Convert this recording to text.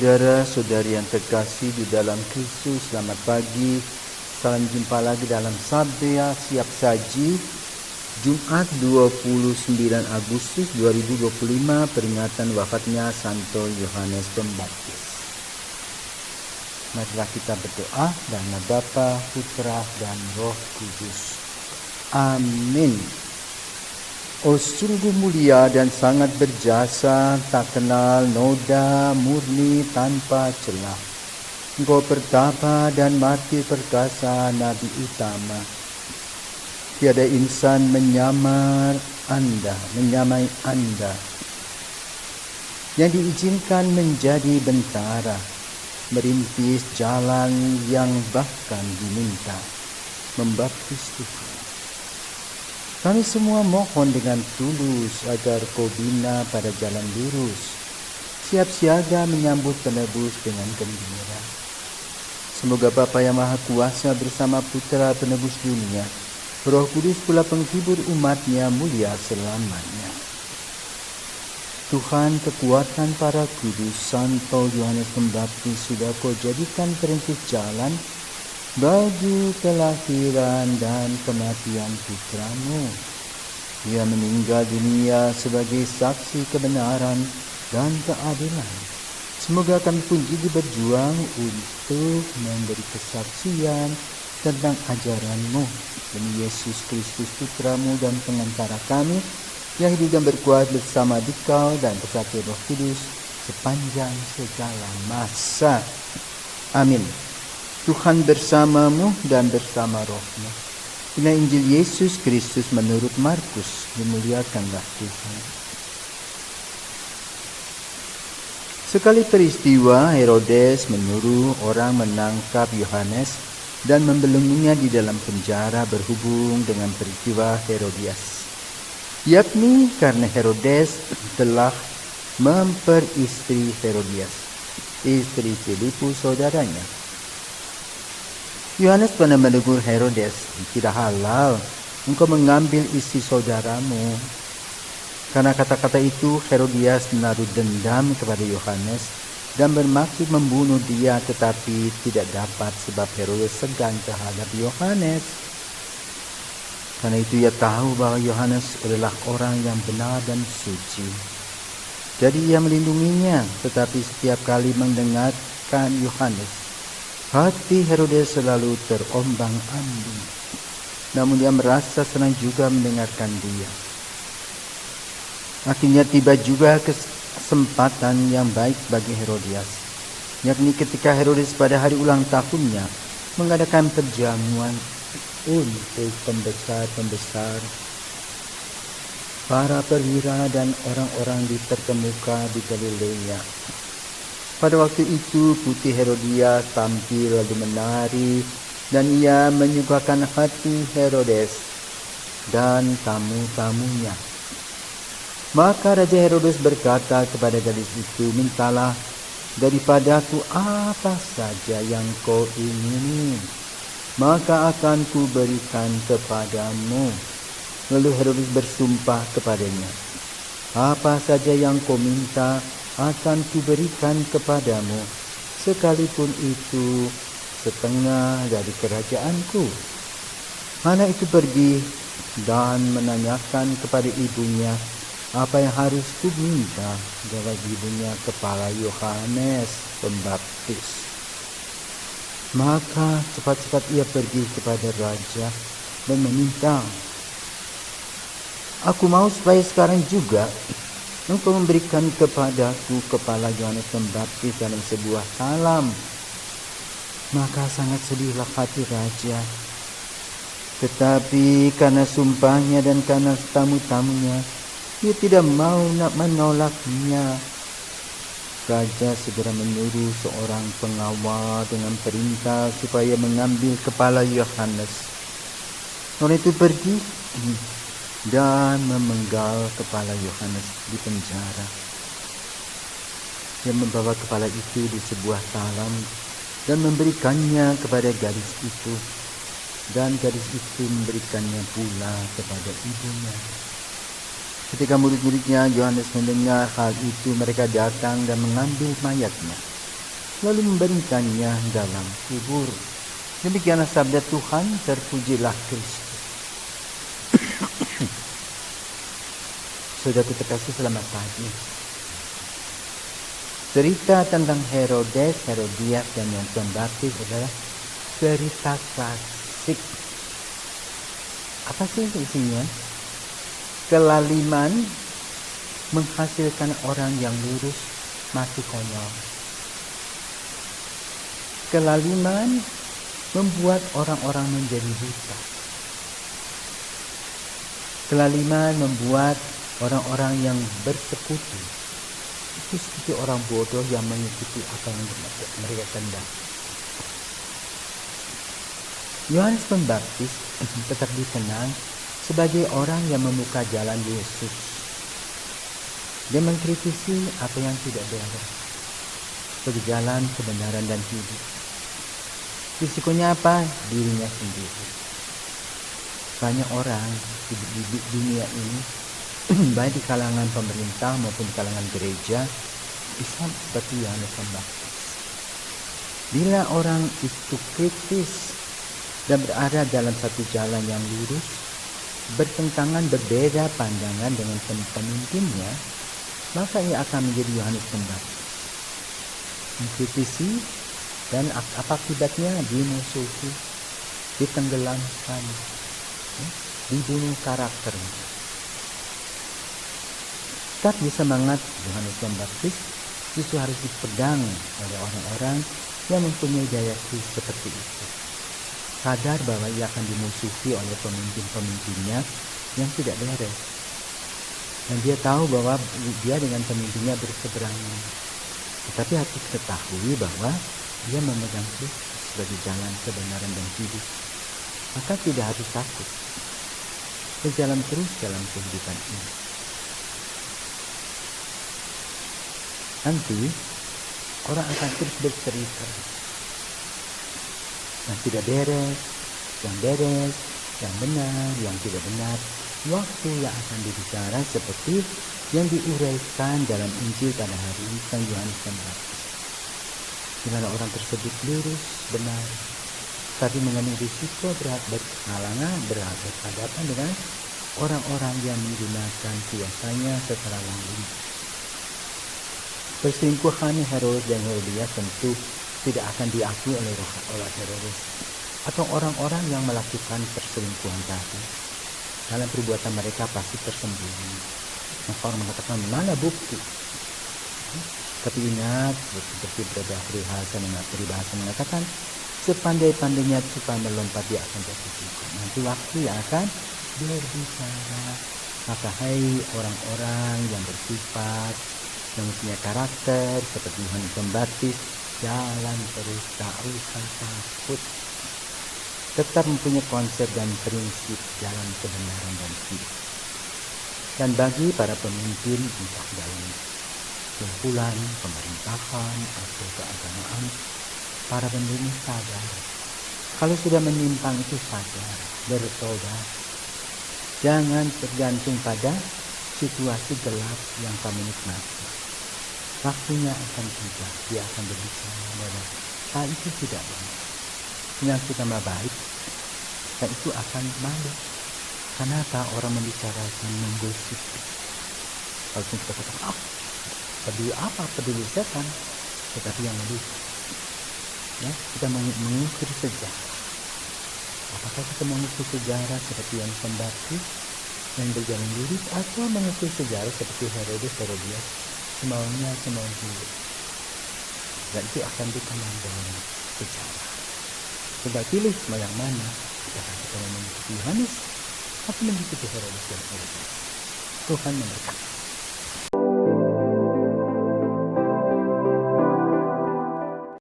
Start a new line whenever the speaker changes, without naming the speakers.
Saudara-saudari yang terkasih di dalam Kristus, selamat pagi. Salam jumpa lagi dalam Sabda Siap Saji, Jumat 29 Agustus 2025, peringatan wafatnya Santo Yohanes Pembaptis. Marilah kita berdoa. Dalam nama Bapa, Putra, dan Roh Kudus. Amin. Oh, sungguh mulia dan sangat berjasa, tak kenal noda, murni tanpa celah. Engkau pertapa dan mati perkasa, Nabi utama. Tiada insan menyamai Anda, yang diizinkan menjadi bentara, merintis jalan yang bahkan diminta, membaptis Tuhan. Kami semua mohon dengan tulus agar Kau bina pada jalan lurus, siap siaga menyambut penebus dengan gembira. Semoga Bapa yang Maha Kuasa bersama Putra penebus dunia, Roh Kudus pula penghibur umatnya, mulia selamanya. Tuhan, kekuatan para kudus, Santo Yohanes Pembaptis sudah Kau jadikan perintis jalan bagi kelahiran dan kematian putramu. Ia meninggal dunia sebagai saksi kebenaran dan keadilan. Semoga kami pun juga berjuang untuk memberi kesaksian tentang ajaran-Mu demi Yesus Kristus Putramu dan pengantara kami, yang hidup dan berkuat bersama Dikau dan bersatu Roh Kudus sepanjang segala masa. Amin. Tuhan bersamamu dan bersama rohmu. Inilah Injil Yesus Kristus menurut Markus. Dimuliakanlah Tuhan. Sekali peristiwa, Herodes menyuruh orang menangkap Yohanes dan membelenggunya di dalam penjara berhubung dengan peristiwa Herodias. Yakni karena Herodes telah memperistri Herodias, istri Filipus saudaranya. Yohanes pernah menegur Herodes, "Tidak halal engkau mengambil istri saudaramu." Karena kata-kata itu, Herodias menaruh dendam kepada Yohanes dan bermaksud membunuh dia, tetapi tidak dapat sebab Herodes segan terhadap Yohanes. Karena itu ia tahu bahwa Yohanes adalah orang yang benar dan suci. Jadi ia melindunginya, tetapi setiap kali mendengarkan Yohanes, hati Herodes selalu terombang-ambing. Namun dia merasa senang juga mendengarkan dia. Akhirnya tiba juga kesempatan yang baik bagi Herodias, yakni ketika Herodes pada hari ulang tahunnya mengadakan perjamuan untuk pembesar-pembesar, para perwira dan orang-orang terkemuka di Galilea. Pada waktu itu putri Herodias tampil lalu menari, dan ia menyukakan hati Herodes dan tamu-tamunya. Maka Raja Herodes berkata kepada gadis itu, "Mintalah daripadaku apa saja yang kau ingini, maka akan kuberikan kepadamu." Lalu Herodes bersumpah kepadanya, "Apa saja yang kau minta akan kuberikan kepadamu, sekalipun itu setengah dari kerajaanku." Anak itu pergi dan menanyakan kepada ibunya apa yang harus kuminta. Jawab ibunya, "Kepala Yohanes Pembaptis." Maka cepat-cepat ia pergi kepada raja dan meminta, "Aku mau supaya sekarang juga engkau memberikan kepadaku kepala Yohanes Pembaptis dalam sebuah salam." Maka sangat sedihlah hati raja. Tetapi karena sumpahnya dan karena tamu-tamunya, ia tidak mau nak menolaknya. Raja segera menyuruh seorang pengawal dengan perintah supaya mengambil kepala Yohanes. Orang itu pergi dan memenggal kepala Yohanes di penjara. Dia membawa kepala itu di sebuah salam dan memberikannya kepada gadis itu, dan gadis itu memberikannya pula kepada ibunya. Ketika murid-muridnya Yohanes mendengar hal itu, mereka datang dan mengambil mayatnya lalu membaringkannya dalam kubur. Demikianlah sabda Tuhan, terpujilah Kristus. Saudara terkasih, selamat pagi. Cerita tentang Herodes, Herodias, dan Yohanes Pembaptis adalah cerita klasik. Apa sih isinya? Kelaliman menghasilkan orang yang lurus mati konyol. Kelaliman membuat orang-orang menjadi buta. Kelaliman membuat orang-orang yang bersekutu itu seperti orang bodoh yang mengikuti apa yang mereka kehendaki. Yohanes Pembaptis tetap dikenal sebagai orang yang membuka jalan Yesus. Dia mengkritisi apa yang tidak benar sebagai jalan kebenaran dan hidup. Risikonya apa? Dirinya sendiri. Banyak orang di dunia ini, baik di kalangan pemerintah maupun di kalangan gereja, Islam seperti Yohanes Pembaptis. Bila orang itu kritis dan berada dalam satu jalan yang lurus, bertentangan berbeda pandangan dengan pemimpinnya, maka ia akan menjadi Yohanes Pembaptis. Mengkritisi dan apa akibatnya? Dimusuhi, ditenggelamkan, dibunuh karakternya. Tapi semangat Yohanes Pembaptis justru harus dipegang oleh orang-orang yang mempunyai daya seperti itu. Sadar bahwa ia akan dimusuhi oleh pemimpin-pemimpinnya yang tidak beres. Dan dia tahu bahwa dia dengan pemimpinnya berseberangan. Tetapi harus ketahui bahwa dia memegang Kristus sebagai jalan kebenaran dan hidup. Maka tidak harus takut. Berjalan terus dalam kehidupan ini. Nanti orang akan terus bercerita. Yang tidak beres, yang beres, yang benar, yang tidak benar. Waktu yang akan dibicara seperti yang diuraikan dalam Injil pada hari ini tentang Yohanes Pembaptis. Di mana orang tersebut lurus, benar, tapi mengandung risiko berhadapan dengan orang-orang yang menggunakan kuasanya secara langsung. Perselingkuhan Herodes dan Herodias tentu tidak akan diakui oleh Herodes atau orang-orang yang melakukan perselingkuhan tadi. Dalam perbuatan mereka pasti tersembunyi. Maka orang mengatakan, mana bukti? Tapi ingat, seperti peribahasa mengatakan, sepandai-pandainya tukang melompat dia akan jatuh juga. Nanti waktu yang akan berbicara. Maka hai orang-orang yang bersifat, yang punya karakter seperti Yohanes Pembaptis, jalan terus, tak usah takut. Tetap mempunyai konsep dan prinsip jalan kebenaran dan hidup. Dan bagi para pemimpin, entah dalam kumpulan, pemerintahan, atau keagamaan, para pemimpin sadar. Kalau sudah menyimpang itu sadar, bertobat. Jangan tergantung pada situasi gelap yang kamu nikmati. Waktunya akan tiba, dia akan berbicara bahwa hal itu tidak baik. Yang kita baik, dan itu akan malu. Kenapa orang membicarakan, menggosip? Kalau kita katakan, peduli setan, tetapi yang lebih, ya, kita mengukir sejarah. Apakah kita mengukir sejarah seperti yang Pembaptis yang berjalan lurus, atau mengukir sejarah seperti Herodes, Herodias, semaunya dulu. Dan itu akan dikenal dalam sejarah. Coba pilih yang mana. Apakah kita mau mengikuti Yohanes atau mengikuti Herodes dan Herodias? Tuhan memberkati.